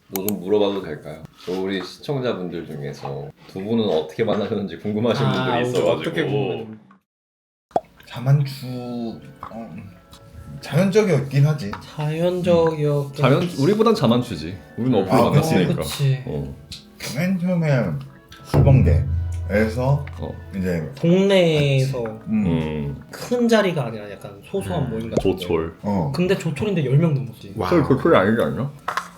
뭐 좀 물어봐도 될까요? 우리 시청자분들 중에서 두 분은 어떻게 만나셨는지 궁금하신 분들이 있어가지고. 어떻게 보면 자만추 자연적이었긴 하지. 자연적이었긴 우리보단 자만추지. 우리는 어플로 아, 만났으니까. 그치. 맨 처음에 술번개에서 이제 동네에서 큰 자리가 아니라 약간 소소한 모임 같은 조촐. 근데 조촐인데 10명 넘었지. 조촐이 아니지 않냐?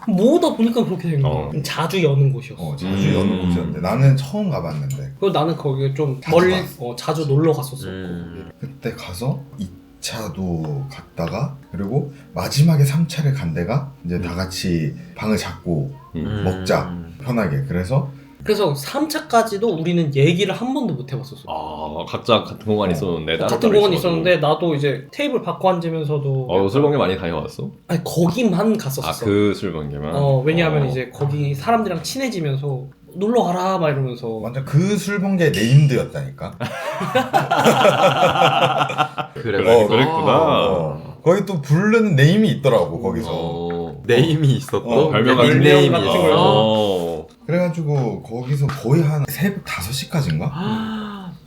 모으다 보니까 그렇게 된 거야. 자주 여는 곳이었어. 자주 여는 곳이었는데 나는 처음 가봤는데 그리고 나는 거기 좀 자주 멀리 갔어. 자주 놀러 갔었어. 그때 가서 2차도 갔다가 그리고 마지막에 3차를 간 데가 이제 다 같이 방을 잡고 먹자 편하게. 그래서 3차까지도 우리는 얘기를 한 번도 못 해봤었어. 아, 각자 같은 공간이 있었는데 같은 공간이 있었는데 나도 이제 테이블 바꿔 앉으면서도 술방개 많이 다녀왔어? 아니 거기만 갔었어. 아, 그 술방개만? 왜냐하면 이제 거기 사람들이랑 친해지면서 놀러 가라 막 이러면서 완전 그 술번개 네임드였다니까. 그랬구나. 거기 또 부르는 네임이 있더라고 거기서. 네임이 있었고 별명이 닉네임 닉네임이 같은 있어. 그래가지고 거기서 거의 한 새벽 5시까지인가?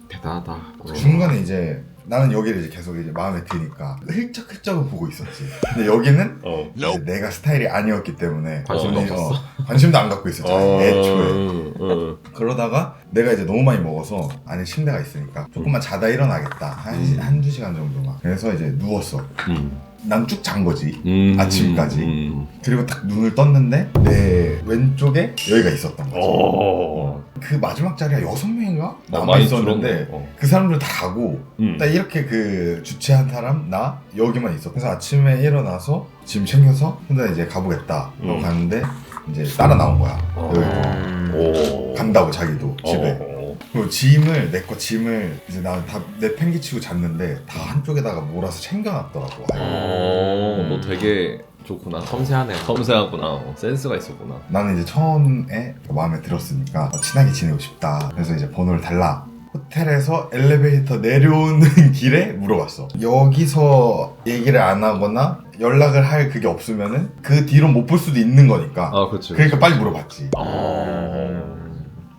대단하다. 중간에 이제 나는 여기를 이제 계속 이제 마음에 드니까 힐쩍힐쩍은 보고 있었지. 근데 여기는 이제 내가 스타일이 아니었기 때문에 관심도 없었어? 관심도 안 갖고 있었잖아 애초에. 어. 그러다가 내가 이제 너무 많이 먹어서 안에 침대가 있으니까 조금만 자다 일어나겠다. 한두 시간 정도만. 그래서 이제 누웠어. 난 쭉 잔 거지. 아침까지. 그리고 딱 눈을 떴는데 내 왼쪽에 여기가 있었던 거지. 그 마지막 자리가 6명인가? 많이 남아있었는데 줄었네. 그 사람들 다 가고 딱 이렇게 그 주최한 사람 나 여기만 있었고. 그래서 아침에 일어나서 짐 챙겨서 혼자 이제 가보겠다 하고 갔는데 이제 따라 나온 거야. 여기 간다고 자기도 집에. 그리고 짐을 내 거 짐을 이제 나 다 내팽개치고 잤는데 다 한쪽에다가 몰아서 챙겨놨더라고. 너 되게 좋구나. 섬세하네. 섬세하구나. 센스가 있었구나. 나는 이제 처음에 마음에 들었으니까 친하게 지내고 싶다. 그래서 이제 번호를 달라. 호텔에서 엘리베이터 내려오는 길에 물어봤어. 여기서 얘기를 안 하거나 연락을 할 그게 없으면은 그 뒤로 못 볼 수도 있는 거니까. 아, 그렇지. 그러니까 빨리 물어봤지.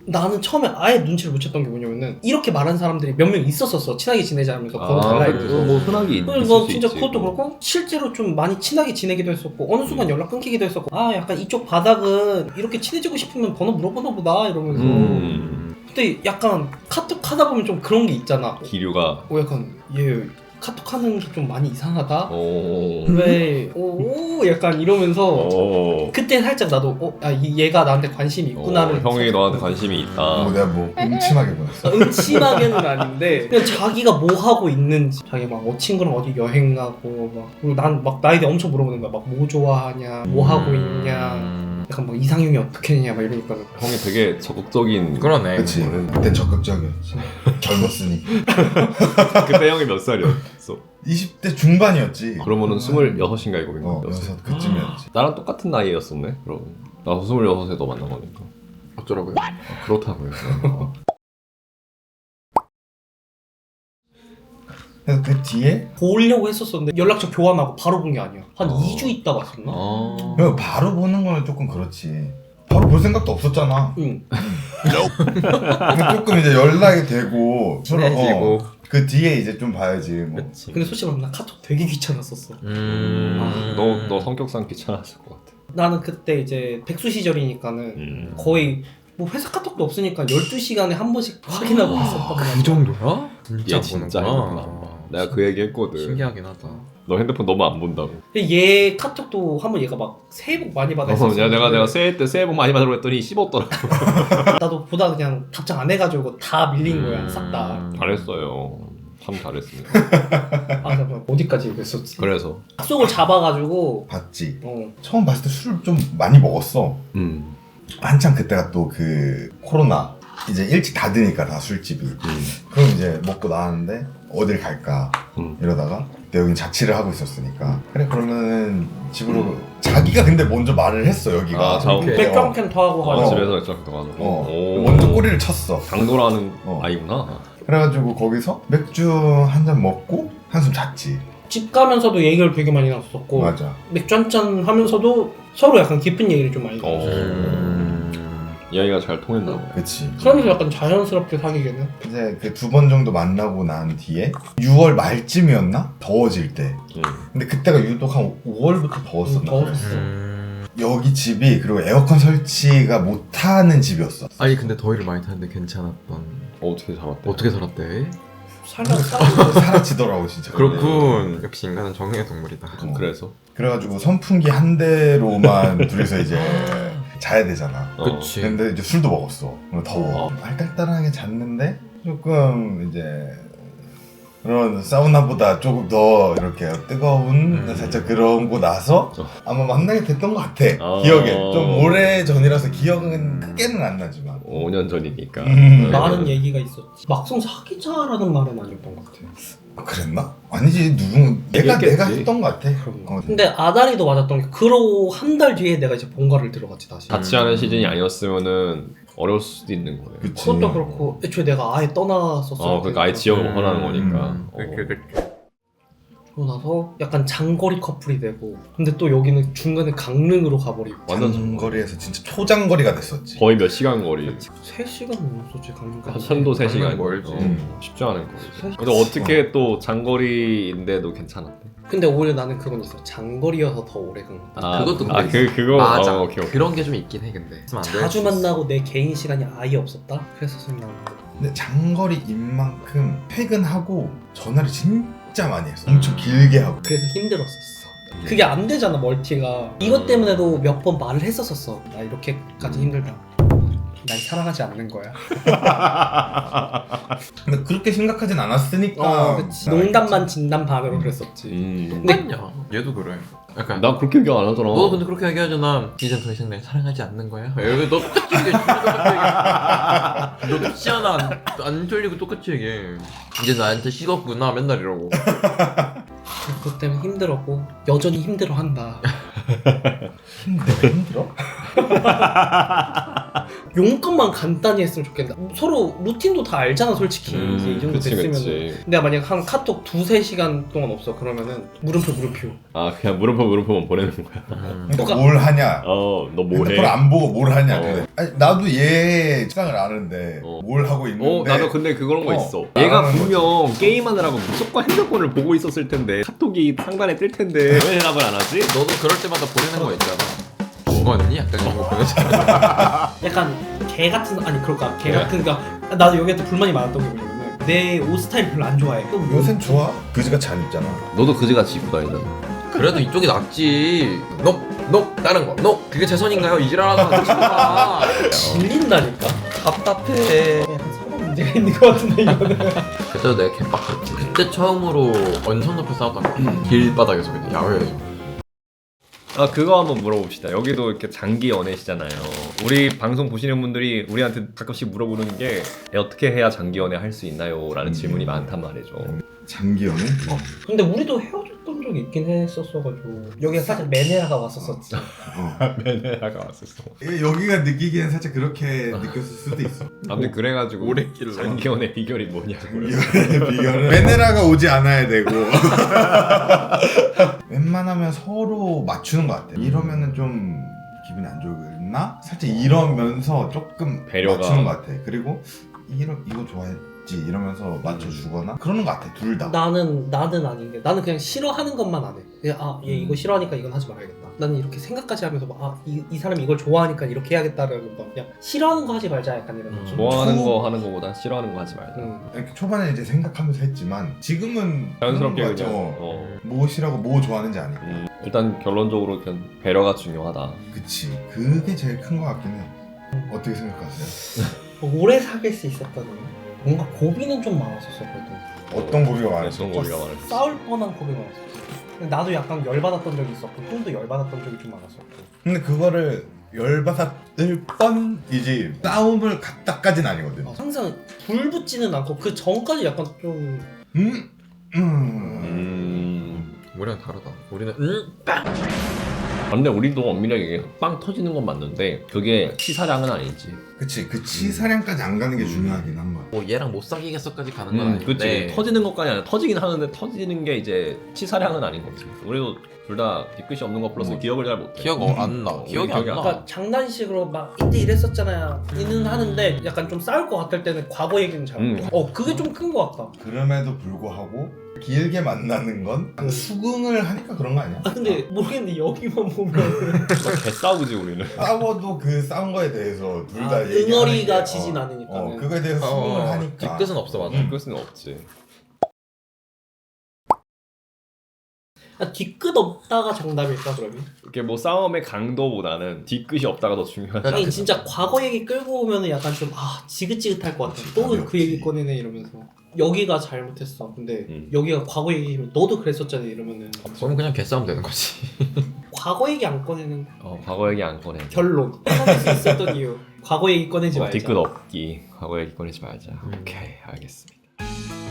나는 처음에 아예 눈치를 못 챘던 게 뭐냐면은 이렇게 말한 사람들이 몇 명 있었었어. 친하게 지내자면서 번호 달라 해서. 뭐 흔하게 있을 그래서 수 진짜 있지. 그것도 그렇고 실제로 좀 많이 친하게 지내기도 했었고 어느 순간 연락 끊기기도 했었고 약간 이쪽 바닥은 이렇게 친해지고 싶으면 번호 물어보나 보다 이러면서 근데 약간 카톡 하다 보면 좀 그런 게 있잖아. 기류가 약간 얘 카톡 하는 게 좀 많이 이상하다. 오. 왜? 약간 이러면서 그때 살짝 나도 얘가 나한테 관심이 있구나를 형이 너한테 관심이 있다. 내가 뭐 음침하게 보냈어. 음침하게는 아닌데 그냥 자기가 뭐 하고 있는지 자기 막 친구랑 어디 여행 가고 막 그리고 난 막 나에 대해 엄청 물어보는 거야. 막 뭐 좋아하냐 뭐 하고 있냐 약간 막 이상형이 어떻게 했냐 막 이러니까 형이 되게 적극적인. 그러네. 그치. 그땐 적극적이었지. 젊었으니. 그때 형이 몇 살이었어? 20대 중반이었지. 그러면은 26인가 이거. 6 그쯤이었지. 나랑 똑같은 나이였었네. 그럼 나도 26에 너 만난 거니까. 어쩌라고요? 그렇다고요. 그래서 그 뒤에 보려고 했었었는데 연락처 교환하고 바로 본 게 아니야. 한 2주 있다 봤었나? 그리고 바로 보는 거는 조금 그렇지. 바로 볼 생각도 없었잖아. 응. 근데 조금 이제 연락이 되고 친해지고. 그 뒤에 이제 좀 봐야지 뭐. 그치. 근데 솔직히 말하면 나 카톡 되게 귀찮았었어. 너 성격상 귀찮았을 것 같아. 나는 그때 이제 백수 시절이니까는 거의 뭐 회사 카톡도 없으니까 12시간에 한 번씩 확인하고 있었단 말이야. 그 정도야? 얘 진짜 핸드폰 안 봐. 내가 그 얘기 했거든. 신기하긴 하다. 너 핸드폰 너무 안 본다고. 얘 카톡도 한번 얘가 막 새해 복 많이 받아 했었어. 내가 새해 때 새해 복 많이 받으라고 했더니 씹었더라. 나도 보다 그냥 답장 안 해가지고 다 밀린 거야 싹 다. 잘했어요. 참 잘했습니다. 잠깐 어디까지 얘기했었지? 그래서 약속을 잡아가지고 봤지. 어. 처음 봤을 때 술을 좀 많이 먹었어. 한참 그때가 또 그 코로나 이제 일찍 닫으니까 다 술집이. 그럼 이제 먹고 나왔는데 어딜 갈까 이러다가 그때 여긴 자취를 하고 있었으니까 그래 그러면은 집으로 자기가 근데 먼저 말을 했어 여기가. 백경캔 토하고 가지고 집에서 액젓도 가지고. 먼저 꼬리를 쳤어. 강도라는 아이구나. 그래가지고 거기서 맥주 한 잔 먹고 한숨 잤지. 집 가면서도 얘기를 되게 많이 나눴었고 맞아. 맥주 한잔 하면서도 서로 약간 깊은 얘기를 좀 많이 나눴었어. 이야기가 잘 통했나 봐. 그치. 그러면서 약간 자연스럽게 사귀게는. 이제 그 2번 정도 만나고 난 뒤에 6월 말쯤이었나? 더워질 때. 근데 그때가 유독 한 5월부터 더웠었나? 더웠어. 여기 집이 그리고 에어컨 설치가 못하는 집이었어. 아니 근데 더위를 많이 타는데 괜찮았던. 어떻게 잡았대? 어떻게 살았대? 사라지더라고 진짜. 그렇군. 역시 인간은 정의의 동물이다. 그래서? 그래가지고 선풍기 한 대로만 둘이서 이제 자야 되잖아. 그치. 근데 이제 술도 먹었어. 더워. 알딸딸하게 잤는데 조금 이제 그런 사우나보다 조금 더 이렇게 뜨거운 살짝 그런 거 나서 아마 만나게 됐던 것 같아. 기억에 좀 오래 전이라서 기억은 크게는 안 나지만 5년 전이니까. 많은 얘기가 있었지. 막상 사귀자라는 말은 아니었던 것 같아. 그랬나? 아니지 누군 내가 했던 것 같아. 근데 아다리도 맞았던 게 그러고 한 달 뒤에 내가 이제 본가를 들어갔지 다시. 같이 하는 시즌이 아니었으면은 어려울 수도 있는 거네. 그치. 그것도 그렇고 애초에 내가 아예 떠났었어. 그러니까 아예 지역을 벗어나는 거니까. 그러고 나서 약간 장거리 커플이 되고 근데 또 여기는 중간에 강릉으로 가버리고 완전 장거리에서 진짜 초장거리가 됐었지. 거의 몇 시간 거리. 3시간 넘었었지 강릉까지. 편도 3시간 멀지. 쉽지 않은 거리지. 근데 어떻게 또 장거리인데도 괜찮았대? 근데 오히려 나는 그건 있어. 장거리여서 더 오래 간 거. 그것도 아, 그거 맞아. 오케이, 오케이. 그런 게 좀 있긴 해 근데. 자주 만나고 내 개인 시간이 아예 없었다? 그래서 좀 나는 근데 장거리인 만큼 퇴근하고 전화를 진짜 많이 했어. 엄청 길게 하고. 그래서 힘들었었어. 그게 안 되잖아 멀티가. 이것 때문에도 몇 번 말을 했었었어. 나 이렇게까지 힘들다. 날 사랑하지 않는 거야. 근데 그렇게 심각하진 않았으니까. 그치. 농담만 진담 반으로 그랬었지. 근데 얘도 그래. 약간 나 그렇게 얘기 안 하잖아. 너도 근데 그렇게 얘기하잖아. 이젠 더 이상 날 사랑하지 않는 거야? 여기 너 똑같이 얘기해. 똑같이 얘기해. 너 똑같이 하나 안 틀리고 똑같이 얘기해. 이제 나한테 식었구나 맨날 이러고. 그것 때문에 힘들었고 여전히 힘들어한다. 힘들어? 용건만 간단히 했으면 좋겠다. 서로 루틴도 다 알잖아 솔직히. 이제 이 정도 그치, 됐으면. 그치. 내가 만약 한 카톡 2-3시간 동안 없어 그러면은 물음표. 아 그냥 물음표만 보내는 거야. 그러니까 뭘 하냐? 너 뭐해? 핸드폰 안 보고 뭘 하냐? 그래. 아니, 나도 얘 세상을 아는데 뭘 하고 있는데. 나도 근데 그런 거 있어. 나가는 얘가 거지. 분명 게임하느라고 무조건 핸드폰을 보고 있었을 텐데 카톡이 상단에 뜰 텐데 왜 대답을 안 하지? 너도 그럴 때마다 보내는 거 있잖아. 죽었니? 약간 이런 거 보내잖아. 약간 개 같은 아니 그럴까 개 같은 그러니까 나도 여기한테 불만이 많았던 게 뭐냐면 내 옷 스타일 별로 안 좋아해. 요샌 좋아? 그지같이 안 입잖아. 너도 그지같이 입고 다니잖아. 그래도 이쪽이 낫지. 너 다른 거. 너 그게 제 손인가요? 이지랄하고 하지 마. 질린다니까. 답답해. 약간 서로 문제가 있는 것 같은데 이거는. 그때도 내가 개빡했지. 그때 처음으로 언성 높여 싸웠던 거. 길바닥에서 그냥 야외에서. 그거 한번 물어봅시다. 여기도 이렇게 장기 연애시잖아요. 우리 방송 보시는 분들이 우리한테 가끔씩 물어보는 게 어떻게 해야 장기 연애 할 수 있나요? 라는 질문이 많단 말이죠. 장기 연애? 근데 우리도 헤어졌던 적이 있긴 했었어가지고 여기가 살짝 매네라가 왔었었지. 매네라가 왔었어. 여기가 느끼기엔 살짝 그렇게 느꼈을 수도 있어. 아무튼 그래가지고 오래 길러. 장기 연애 비결이 뭐냐고요. 비결은 베네라가 오지 않아야 되고 웬만하면 서로 맞추는 것 같아. 이러면은 좀 기분이 안 좋나? 살짝 이러면서 조금 배려가. 맞추는 것 같아. 그리고 이거 좋아했지 이러면서 맞춰주거나 그러는 것 같아. 둘 다. 나는 아닌 게 나는 그냥 싫어하는 것만 안 해. 그냥 얘 이거 싫어하니까 이건 하지 말아야겠다. 나는 이렇게 생각까지 하면서 이 사람이 이걸 좋아하니까 이렇게 해야겠다라는 거 그냥 싫어하는 거 하지 말자 약간 이런 거. 좋아하는 거 하는 거보다 싫어하는 거 하지 말자. 이렇게 초반에 이제 생각하면서 했지만 지금은 자연스럽게 그런 그냥. 거 같죠. 뭐 싫어하고 뭐 좋아하는지 아니까. 일단 결론적으로 그냥 배려가 중요하다. 그치. 그게 제일 큰 것 같긴 해. 어떻게 생각하세요? 오래 사귈 수 있었다는 뭔가 고비는 좀 많았었어 그래도. 어떤 고비가 많았어? 어떤 고비가 많았어? 싸울 뻔한 고비가 많았었어. 근데 나도 약간 열받았던 적이 있었고 형도 열받았던 적이 좀 많았었고. 근데 그거를 열받았을 뻔이지 싸움을 갔다까진 아니거든. 항상 불 붙지는 않고 그 전까지 약간 좀 음. 우리랑 다르다. 우리는 빵. 근데 우리도 엄밀하게 얘기해서 빵 터지는 건 맞는데 그게 치사량은 아니지. 그치 그 치사량까지 안 가는 게 중요하긴 한 거야. 뭐 얘랑 못 사귀겠어까지 가는 건 아닌데. 그치. 터지는 것까지 아니라 터지긴 하는데 터지는 게 이제 치사량은 아닌 거지. 우리도 둘 다 뒤끝이 없는 거 플러스 기억을 잘 못해. 기억 안 나. 기억이 안 나. 그러니까 장난식으로 막 이때 이랬었잖아요. 이는 하는데 약간 좀 싸울 것 같을 때는 과거 얘기는 잘 못해. 그게 좀 큰 것 같다. 그럼에도 불구하고 길게 만나는 건 수긍을 하니까 그런 거 아니야? 아 근데 모르겠는데 여기만 보면 개 싸우지 우리는. 싸워도 그 싸운 거에 대해서 둘 다 응어리가 지진 않으니까. 그거에 대해서 수긍을 하니까 뒤끝은 없어 맞아. 뒤끝은 없지. 뒤끝 없다가 정답일까 그러면? 이렇게 뭐 싸움의 강도보다는 뒤끝이 없다가 더 중요하지. 아니 진짜 과거 얘기 끌고 오면은 약간 좀 지긋지긋할 것 같아. 또 그 얘기 꺼내네 이러면서. 여기가 잘못했어. 근데 여기가 과거 얘기면 너도 그랬었잖아 이러면은. 그러면 그냥 개싸움 되는 거지. 과거 얘기 안 꺼내는 과거 얘기 안 꺼내. 결론. 떠날 수 있었던 이유. 과거 얘기 꺼내지 말자. 뒤끝 없기. 과거 얘기 꺼내지 말자. 오케이 알겠습니다.